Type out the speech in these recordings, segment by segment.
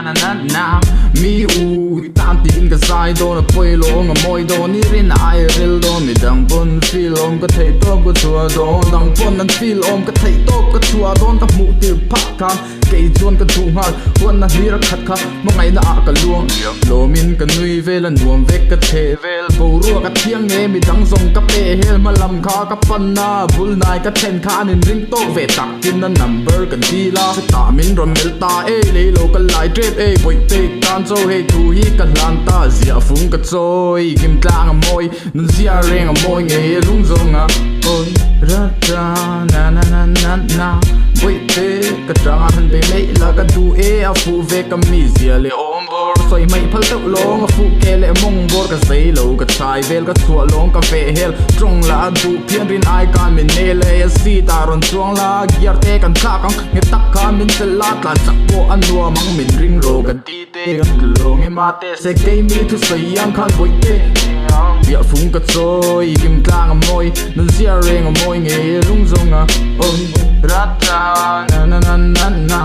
na na na mi u tan tin ka sai do na poi lo nga moi do ni rin ai ril do mi dang pon feel om ka thei to ko chua do dang pon nan feel om ka thei to ka chua don ka mu tir phak kan ke chuan ka thu ngal huan na hlir khat kha mangai na a ka luang lo min ka nui vel an nuam vek ka the vel bo ru ka thiang nge mi dang zong ka pe hel ma lam kha ka pan na bul nai ka then kha nin ring to ve tak tin na number kan ti la ta min rom mel ta e le lo ka lai trep e boi te kan zo he tu hi ka lan ta zia fung ka choi kim tlang a moi nun zia reng a moi nge lung zong a oi ra ta na na na na na boi te ka tang a han be me la ka du e a fu ve ka mi zia le om bor soi mai phal to long a fu ke le mong bor ka sei lo ka chai vel ka chua long ka ve hel trong la du phian rin ai kan min ne le si ta ron chuang la giar te kan kha kang nge tak kha min se la tla chak po an nuwa mang min ring ro kan ti te kan lo nge ma te se ke mi thu sei yang khan boi te bia phung ka choi kim tlang a moi nun zia reng a moi nge lung zong a oi ra ta na na na na na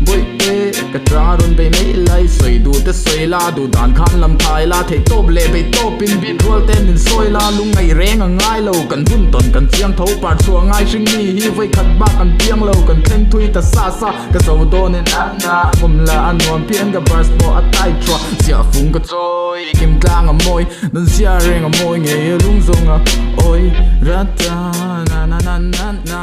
boi te ka tra ron be me lai soi du te soi la du dan khan lam thai la thei top le be top pin bin rol ten in soi la lung ngai reng a ngai lo kan bun ton kan chiang thau par chua ngai sing ni hi vai khat ba kan piang lo kan thleng thui ta sa sa ka so do nen an na bum la an nuam pian ka bars bo a tai tro sia phung ka choi kim tlang a moi nun sia reng a moi nge lung zong a oi ra ta na na na na na